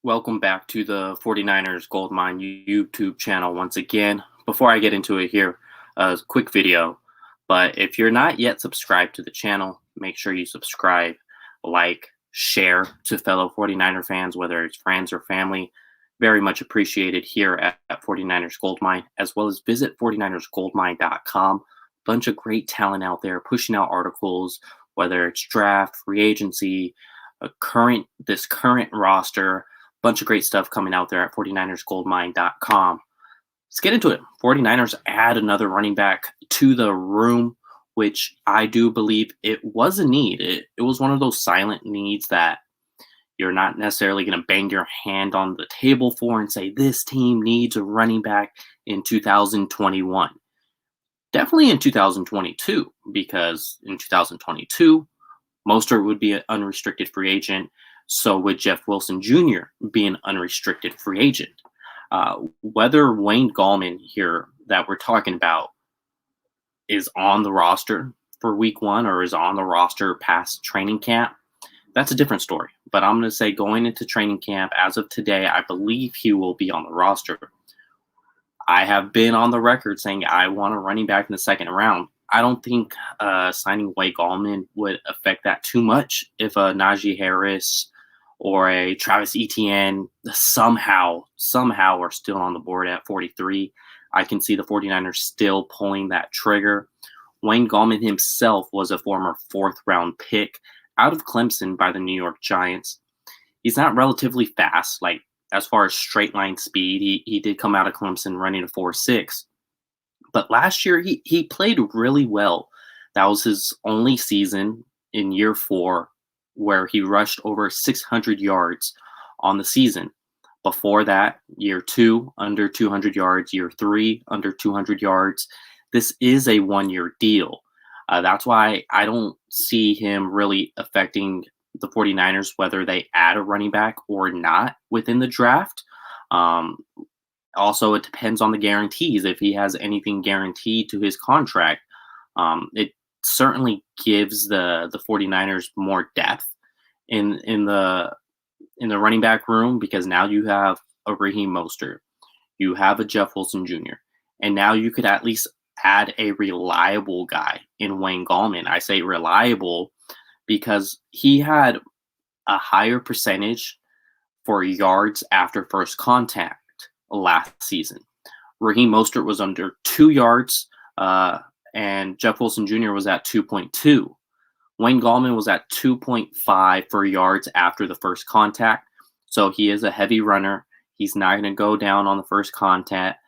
Welcome back to the 49ers Goldmine YouTube channel once again. Before I get into it here, a quick video. But if you're not yet subscribed to the channel, make sure you subscribe, like, share to fellow 49er fans, whether it's friends or family. Very much appreciated here at 49ers Goldmine, as well as visit 49ersgoldmine.com. Bunch of great talent out there pushing out articles, whether it's draft, free agency, this current roster. Bunch of great stuff coming out there at 49ersgoldmine.com. Let's get into it. 49ers add another running back to the room, which I do believe it was a need. It was one of those silent needs that you're not necessarily going to bang your hand on the table for and say, this team needs a running back in 2021. Definitely in 2022, because in 2022, Mostert would be an unrestricted free agent. So would Jeff Wilson Jr. be an unrestricted free agent. Whether Wayne Gallman here that we're talking about is on the roster for week one or is on the roster past training camp, that's a different story. But I'm going to say going into training camp as of today, I believe he will be on the roster. I have been on the record saying I want a running back in the second round. I don't think signing Wayne Gallman would affect that too much if a Najee Harris or a Travis Etienne somehow are still on the board at 43. I can see the 49ers still pulling that trigger. Wayne Gallman himself was a former fourth-round pick out of Clemson by the New York Giants. He's not relatively fast, like as far as straight line speed. He did come out of Clemson running a 4.6. But last year, he played really well. That was his only season in year 4 where he rushed over 600 yards on the season. Before that, year 2, under 200 yards. Year 3, under 200 yards. This is a one-year deal. That's why I don't see him really affecting the 49ers, whether they add a running back or not within the draft. Also, it depends on the guarantees. If he has anything guaranteed to his contract, it certainly gives the 49ers more depth in the running back room, because now you have a Raheem Mostert, you have a Jeff Wilson Jr., and now you could at least add a reliable guy in Wayne Gallman. I say reliable because he had a higher percentage for yards after first contact last season. Raheem Mostert was under 2 yards, and Jeff Wilson Jr. was at 2.2. Wayne Gallman was at 2.5 for yards after the first contact. So he is a heavy runner. He's not going to go down on the first contact.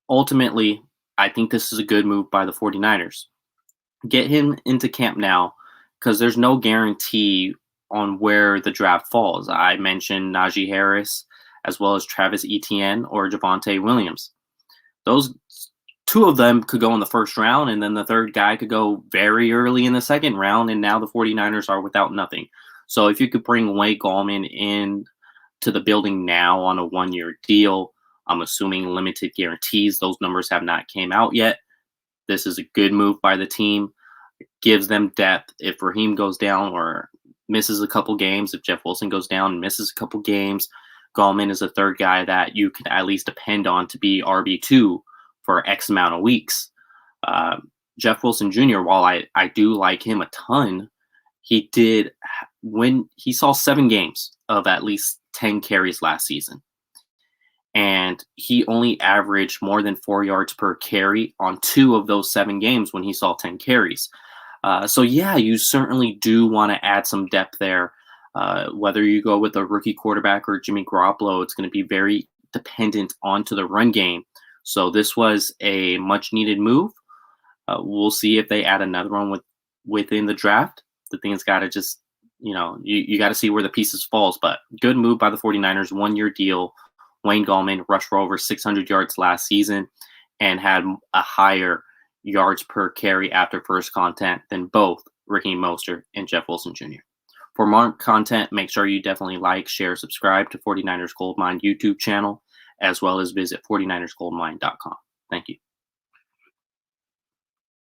Ultimately, I think this is a good move by the 49ers. Get him into camp now, because there's no guarantee on where the draft falls. I mentioned Najee Harris, as well as Travis Etienne or Javonte Williams. Those two of them could go in the first round, and then the third guy could go very early in the second round, and now the 49ers are without nothing. So if you could bring Wayne Gallman in to the building now on a one-year deal, I'm assuming limited guarantees. Those numbers have not came out yet. This is a good move by the team. It gives them depth. If Raheem goes down or misses a couple games, if Jeff Wilson goes down and misses a couple games, Gallman is a third guy that you can at least depend on to be RB2 for X amount of weeks. Jeff Wilson Jr., while I do like him a ton, when he saw 7 games of at least 10 carries last season. And he only averaged more than 4 yards per carry on 2 of those 7 games when he saw 10 carries. So yeah, you certainly do want to add some depth there. Whether you go with a rookie quarterback or Jimmy Garoppolo, it's going to be very dependent onto the run game. So this was a much-needed move. We'll see if they add another one within the draft. The thing has got to just, you got to see where the pieces falls. But good move by the 49ers, one-year deal. Wayne Gallman rushed for over 600 yards last season and had a higher yards per carry after first contact than both Raheem Mostert and Jeff Wilson Jr. For more content, make sure you definitely like, share, subscribe to 49ers Goldmine YouTube channel, as well as visit 49ersgoldmine.com. Thank you.